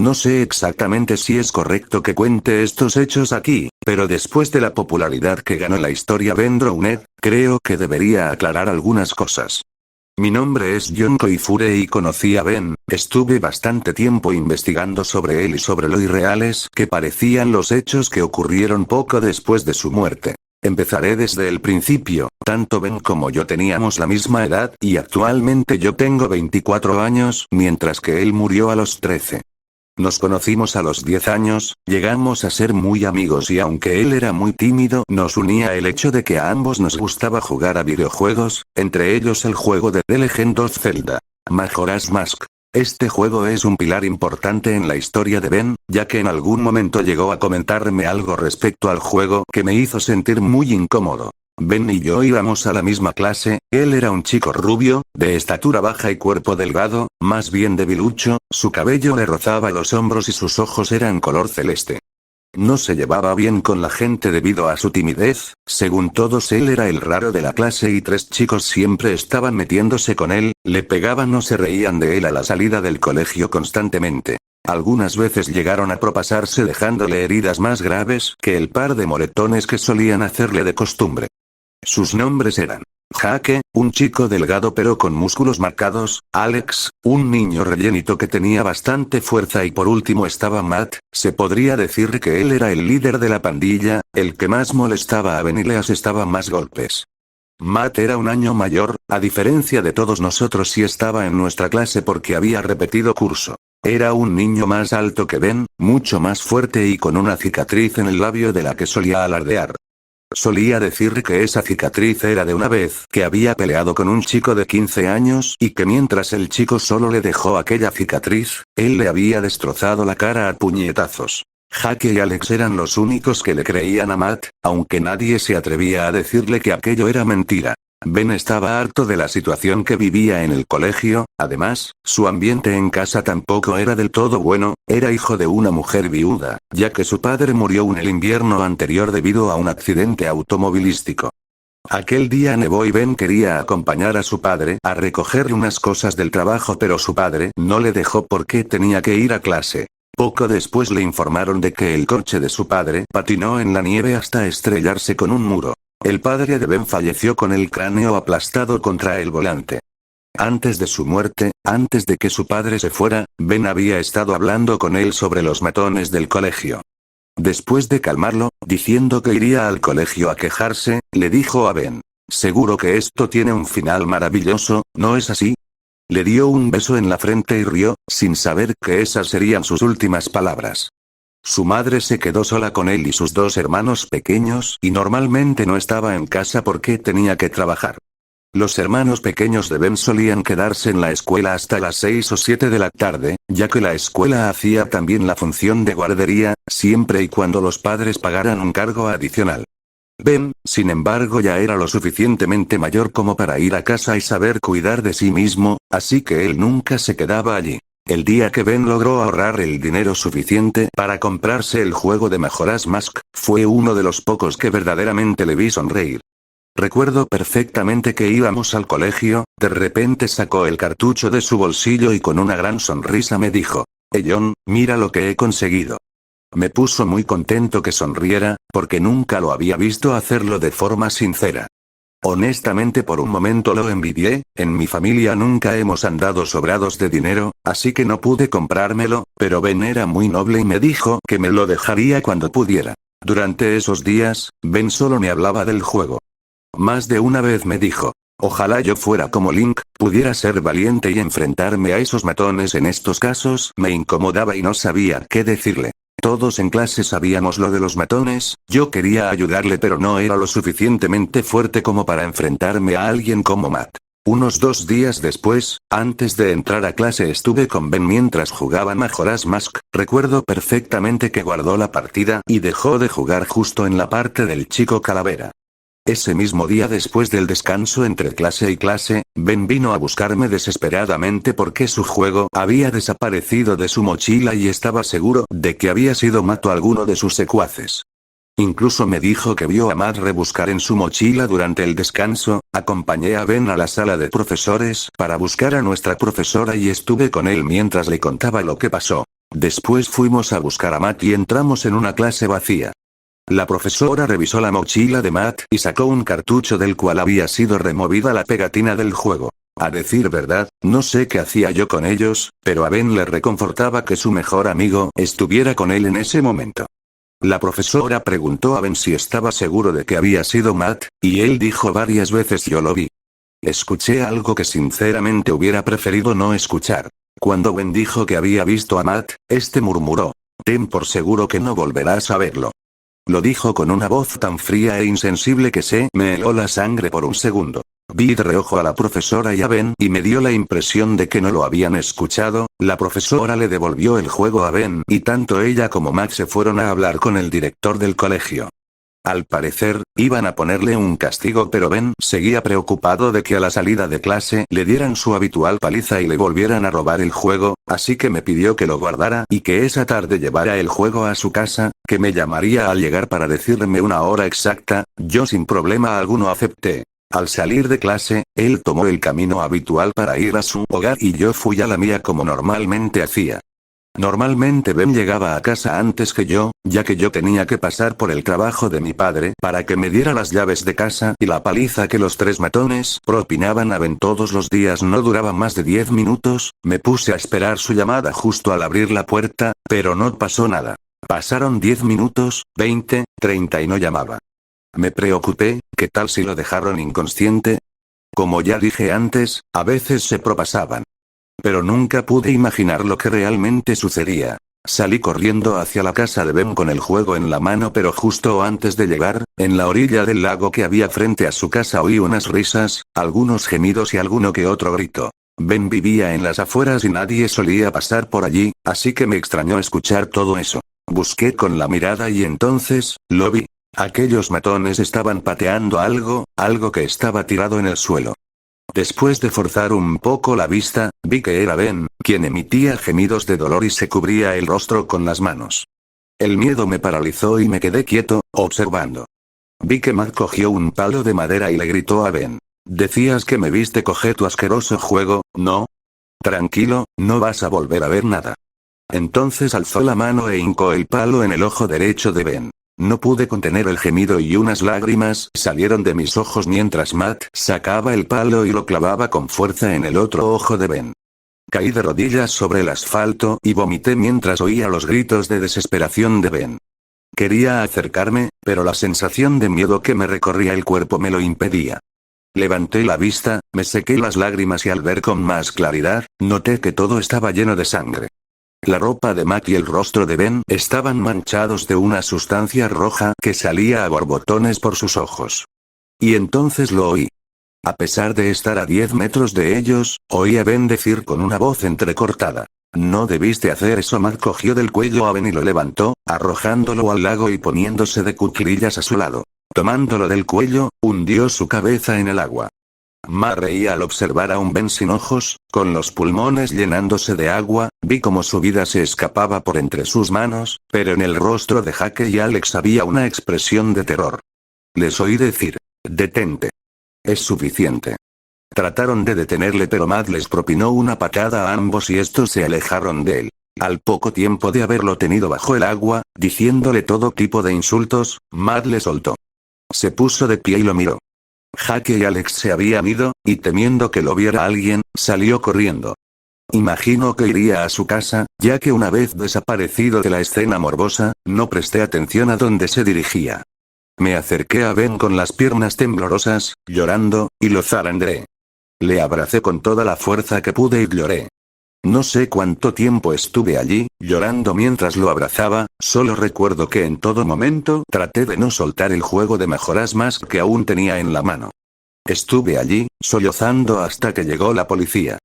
No sé exactamente si es correcto que cuente estos hechos aquí, pero después de la popularidad que ganó la historia Ben Drounet, creo que debería aclarar algunas cosas. Mi nombre es John Koifure y conocí a Ben, estuve bastante tiempo investigando sobre él y sobre lo irreales que parecían los hechos que ocurrieron poco después de su muerte. Empezaré desde el principio, tanto Ben como yo teníamos la misma edad y actualmente yo tengo 24 años, mientras que él murió a los 13. Nos conocimos a los 10 años, llegamos a ser muy amigos y aunque él era muy tímido, nos unía el hecho de que a ambos nos gustaba jugar a videojuegos, entre ellos el juego de The Legend of Zelda, Majora's Mask. Este juego es un pilar importante en la historia de Ben, ya que en algún momento llegó a comentarme algo respecto al juego que me hizo sentir muy incómodo. Ben y yo íbamos a la misma clase, él era un chico rubio, de estatura baja y cuerpo delgado, más bien debilucho, su cabello le rozaba los hombros y sus ojos eran color celeste. No se llevaba bien con la gente debido a su timidez, según todos él era el raro de la clase y 3 chicos siempre estaban metiéndose con él, le pegaban o se reían de él a la salida del colegio constantemente. Algunas veces llegaron a propasarse dejándole heridas más graves que el par de moretones que solían hacerle de costumbre. Sus nombres eran Jake, un chico delgado pero con músculos marcados, Alex, un niño rellenito que tenía bastante fuerza y por último estaba Matt, se podría decir que él era el líder de la pandilla, el que más molestaba a Ben y le asestaba más golpes. Matt era un año mayor, a diferencia de todos nosotros y estaba en nuestra clase porque había repetido curso. Era un niño más alto que Ben, mucho más fuerte y con una cicatriz en el labio de la que solía alardear. Solía decir que esa cicatriz era de una vez que había peleado con un chico de 15 años y que mientras el chico solo le dejó aquella cicatriz, él le había destrozado la cara a puñetazos. Jake y Alex eran los únicos que le creían a Matt, aunque nadie se atrevía a decirle que aquello era mentira. Ben estaba harto de la situación que vivía en el colegio, además, su ambiente en casa tampoco era del todo bueno, era hijo de una mujer viuda, ya que su padre murió en el invierno anterior debido a un accidente automovilístico. Aquel día nevó y Ben quería acompañar a su padre a recoger unas cosas del trabajo pero su padre no le dejó porque tenía que ir a clase. Poco después le informaron de que el coche de su padre patinó en la nieve hasta estrellarse con un muro. El padre de Ben falleció con el cráneo aplastado contra el volante. Antes de su muerte, antes de que su padre se fuera, Ben había estado hablando con él sobre los matones del colegio. Después de calmarlo, diciendo que iría al colegio a quejarse, le dijo a Ben: «Seguro que esto tiene un final maravilloso, ¿no es así?». Le dio un beso en la frente y rió, sin saber que esas serían sus últimas palabras. Su madre se quedó sola con él y sus 2 hermanos pequeños y normalmente no estaba en casa porque tenía que trabajar. Los hermanos pequeños de Ben solían quedarse en la escuela hasta las 6 o 7 de la tarde, ya que la escuela hacía también la función de guardería, siempre y cuando los padres pagaran un cargo adicional. Ben, sin embargo, ya era lo suficientemente mayor como para ir a casa y saber cuidar de sí mismo, así que él nunca se quedaba allí. El día que Ben logró ahorrar el dinero suficiente para comprarse el juego de Majora's Mask, fue uno de los pocos que verdaderamente le vi sonreír. Recuerdo perfectamente que íbamos al colegio, de repente sacó el cartucho de su bolsillo y con una gran sonrisa me dijo: «John, mira lo que he conseguido». Me puso muy contento que sonriera, porque nunca lo había visto hacerlo de forma sincera. Honestamente por un momento lo envidié, en mi familia nunca hemos andado sobrados de dinero, así que no pude comprármelo, pero Ben era muy noble y me dijo que me lo dejaría cuando pudiera. Durante esos días, Ben solo me hablaba del juego. Más de una vez me dijo: «Ojalá yo fuera como Link, pudiera ser valiente y enfrentarme a esos matones». En estos casos me incomodaba y no sabía qué decirle. Todos en clase sabíamos lo de los matones, yo quería ayudarle pero no era lo suficientemente fuerte como para enfrentarme a alguien como Matt. Unos 2 días después, antes de entrar a clase estuve con Ben mientras jugaba Majora's Mask, recuerdo perfectamente que guardó la partida y dejó de jugar justo en la parte del chico calavera. Ese mismo día después del descanso entre clase y clase, Ben vino a buscarme desesperadamente porque su juego había desaparecido de su mochila y estaba seguro de que había sido Matt o alguno de sus secuaces. Incluso me dijo que vio a Matt rebuscar en su mochila durante el descanso. Acompañé a Ben a la sala de profesores para buscar a nuestra profesora y estuve con él mientras le contaba lo que pasó. Después fuimos a buscar a Matt y entramos en una clase vacía. La profesora revisó la mochila de Matt y sacó un cartucho del cual había sido removida la pegatina del juego. A decir verdad, no sé qué hacía yo con ellos, pero a Ben le reconfortaba que su mejor amigo estuviera con él en ese momento. La profesora preguntó a Ben si estaba seguro de que había sido Matt, y él dijo varias veces yo lo vi. Escuché algo que sinceramente hubiera preferido no escuchar. Cuando Ben dijo que había visto a Matt, este murmuró: ten por seguro que no volverás a verlo. Lo dijo con una voz tan fría e insensible que se me heló la sangre por un segundo. Vi de reojo a la profesora y a Ben y me dio la impresión de que no lo habían escuchado. La profesora le devolvió el juego a Ben y tanto ella como Matt se fueron a hablar con el director del colegio. Al parecer, iban a ponerle un castigo, pero Ben seguía preocupado de que a la salida de clase le dieran su habitual paliza y le volvieran a robar el juego, así que me pidió que lo guardara y que esa tarde llevara el juego a su casa, que me llamaría al llegar para decirme una hora exacta. Yo sin problema alguno acepté. Al salir de clase, él tomó el camino habitual para ir a su hogar y yo fui a la mía como normalmente hacía. Normalmente Ben llegaba a casa antes que yo, ya que yo tenía que pasar por el trabajo de mi padre para que me diera las llaves de casa y la paliza que los tres matones propinaban a Ben todos los días no duraba más de 10 minutos. Me puse a esperar su llamada justo al abrir la puerta, pero no pasó nada. Pasaron 10 minutos, 20, 30 y no llamaba. Me preocupé, ¿qué tal si lo dejaron inconsciente? Como ya dije antes, a veces se propasaban. Pero nunca pude imaginar lo que realmente sucedía. Salí corriendo hacia la casa de Ben con el juego en la mano, pero justo antes de llegar, en la orilla del lago que había frente a su casa oí unas risas, algunos gemidos y alguno que otro grito. Ben vivía en las afueras y nadie solía pasar por allí, así que me extrañó escuchar todo eso. Busqué con la mirada y entonces, lo vi. Aquellos matones estaban pateando algo que estaba tirado en el suelo. Después de forzar un poco la vista, vi que era Ben, quien emitía gemidos de dolor y se cubría el rostro con las manos. El miedo me paralizó y me quedé quieto, observando. Vi que Matt cogió un palo de madera y le gritó a Ben: decías que me viste coger tu asqueroso juego, ¿no? Tranquilo, no vas a volver a ver nada. Entonces alzó la mano e hincó el palo en el ojo derecho de Ben. No pude contener el gemido y unas lágrimas salieron de mis ojos mientras Matt sacaba el palo y lo clavaba con fuerza en el otro ojo de Ben. Caí de rodillas sobre el asfalto y vomité mientras oía los gritos de desesperación de Ben. Quería acercarme, pero la sensación de miedo que me recorría el cuerpo me lo impedía. Levanté la vista, me sequé las lágrimas y al ver con más claridad, noté que todo estaba lleno de sangre. La ropa de Matt y el rostro de Ben estaban manchados de una sustancia roja que salía a borbotones por sus ojos. Y entonces lo oí. A pesar de estar a 10 metros de ellos, oí a Ben decir con una voz entrecortada: no debiste hacer eso. Matt cogió del cuello a Ben y lo levantó, arrojándolo al lago y poniéndose de cuclillas a su lado. Tomándolo del cuello, hundió su cabeza en el agua. Matt reía al observar a un Ben sin ojos, con los pulmones llenándose de agua. Vi cómo su vida se escapaba por entre sus manos, pero en el rostro de Jake y Alex había una expresión de terror. Les oí decir: detente. Es suficiente. Trataron de detenerle, pero Matt les propinó una patada a ambos y estos se alejaron de él. Al poco tiempo de haberlo tenido bajo el agua, diciéndole todo tipo de insultos, Matt le soltó. Se puso de pie y lo miró. Jake y Alex se habían ido, y temiendo que lo viera alguien, salió corriendo. Imagino que iría a su casa, ya que una vez desaparecido de la escena morbosa, no presté atención a dónde se dirigía. Me acerqué a Ben con las piernas temblorosas, llorando, y lo zarandeé. Le abracé con toda la fuerza que pude y lloré. No sé cuánto tiempo estuve allí, llorando mientras lo abrazaba, solo recuerdo que en todo momento traté de no soltar el juego de mejoras más que aún tenía en la mano. Estuve allí, sollozando hasta que llegó la policía.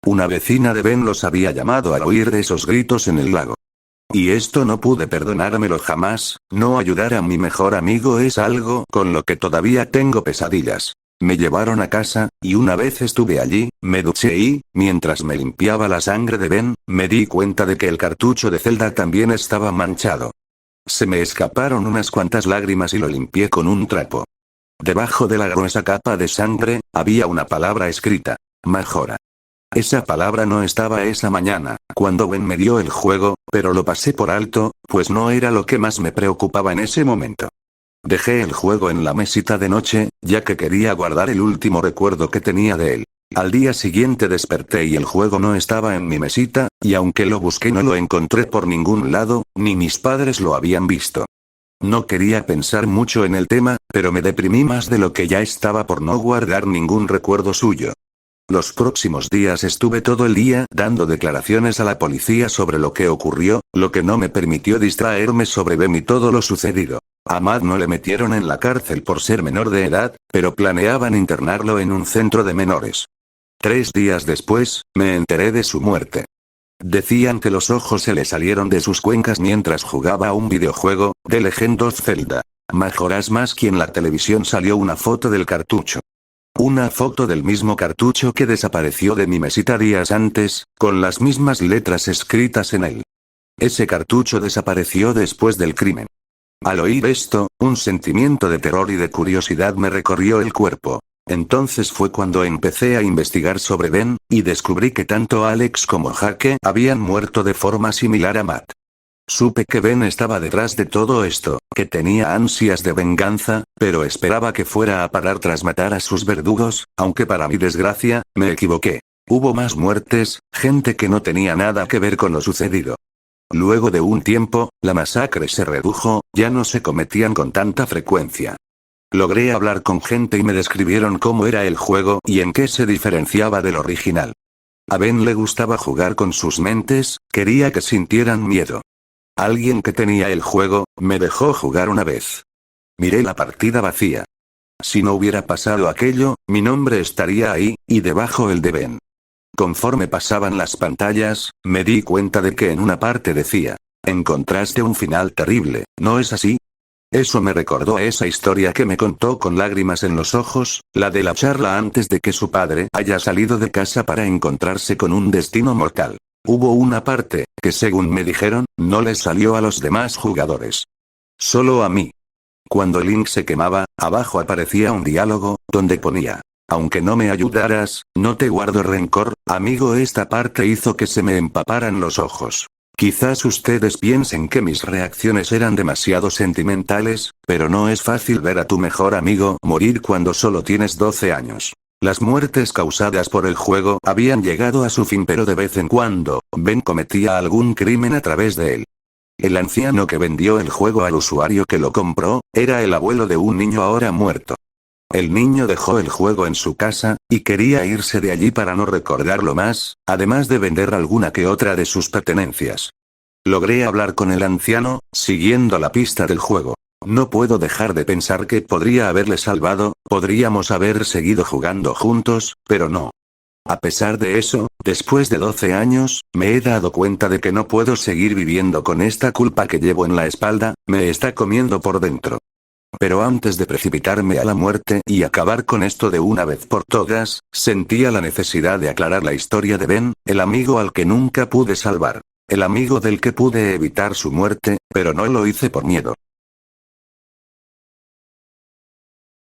Una vecina de Ben los había llamado al oír esos gritos en el lago. Y esto no pude perdonármelo jamás. No ayudar a mi mejor amigo es algo con lo que todavía tengo pesadillas. Me llevaron a casa, y una vez estuve allí, me duché y, mientras me limpiaba la sangre de Ben, me di cuenta de que el cartucho de Zelda también estaba manchado. Se me escaparon unas cuantas lágrimas y lo limpié con un trapo. Debajo de la gruesa capa de sangre, había una palabra escrita: Majora. Esa palabra no estaba esa mañana, cuando Ben me dio el juego, pero lo pasé por alto, pues no era lo que más me preocupaba en ese momento. Dejé el juego en la mesita de noche, ya que quería guardar el último recuerdo que tenía de él. Al día siguiente desperté y el juego no estaba en mi mesita, y aunque lo busqué no lo encontré por ningún lado, ni mis padres lo habían visto. No quería pensar mucho en el tema, pero me deprimí más de lo que ya estaba por no guardar ningún recuerdo suyo. Los próximos días estuve todo el día dando declaraciones a la policía sobre lo que ocurrió, lo que no me permitió distraerme sobre Ben y todo lo sucedido. A Matt no le metieron en la cárcel por ser menor de edad, pero planeaban internarlo en un centro de menores. 3 días después, me enteré de su muerte. Decían que los ojos se le salieron de sus cuencas mientras jugaba a un videojuego, The Legend of Zelda. Majora's Mask, y en la televisión salió una foto del cartucho. Una foto del mismo cartucho que desapareció de mi mesita días antes, con las mismas letras escritas en él. Ese cartucho desapareció después del crimen. Al oír esto, un sentimiento de terror y de curiosidad me recorrió el cuerpo. Entonces fue cuando empecé a investigar sobre Ben, y descubrí que tanto Alex como Jake habían muerto de forma similar a Matt. Supe que Ben estaba detrás de todo esto, que tenía ansias de venganza, pero esperaba que fuera a parar tras matar a sus verdugos, aunque para mi desgracia, me equivoqué. Hubo más muertes, gente que no tenía nada que ver con lo sucedido. Luego de un tiempo, la masacre se redujo, ya no se cometían con tanta frecuencia. Logré hablar con gente y me describieron cómo era el juego y en qué se diferenciaba del original. A Ben le gustaba jugar con sus mentes, quería que sintieran miedo. Alguien que tenía el juego, me dejó jugar una vez. Miré la partida vacía. Si no hubiera pasado aquello, mi nombre estaría ahí, y debajo el de Ben. Conforme pasaban las pantallas, me di cuenta de que en una parte decía: encontraste un final terrible, ¿no es así? Eso me recordó a esa historia que me contó con lágrimas en los ojos, la de la charla antes de que su padre haya salido de casa para encontrarse con un destino mortal. Hubo una parte, que según me dijeron, no les salió a los demás jugadores. Solo a mí. Cuando Link se quemaba, abajo aparecía un diálogo, donde ponía: aunque no me ayudaras, no te guardo rencor, amigo. Esta parte hizo que se me empaparan los ojos. Quizás ustedes piensen que mis reacciones eran demasiado sentimentales, pero no es fácil ver a tu mejor amigo morir cuando solo tienes 12 años. Las muertes causadas por el juego habían llegado a su fin, pero de vez en cuando, Ben cometía algún crimen a través de él. El anciano que vendió el juego al usuario que lo compró, era el abuelo de un niño ahora muerto. El niño dejó el juego en su casa, y quería irse de allí para no recordarlo más, además de vender alguna que otra de sus pertenencias. Logré hablar con el anciano, siguiendo la pista del juego. No puedo dejar de pensar que podría haberle salvado, podríamos haber seguido jugando juntos, pero no. A pesar de eso, después de 12 años, me he dado cuenta de que no puedo seguir viviendo con esta culpa que llevo en la espalda, me está comiendo por dentro. Pero antes de precipitarme a la muerte y acabar con esto de una vez por todas, sentía la necesidad de aclarar la historia de Ben, el amigo al que nunca pude salvar. El amigo del que pude evitar su muerte, pero no lo hice por miedo.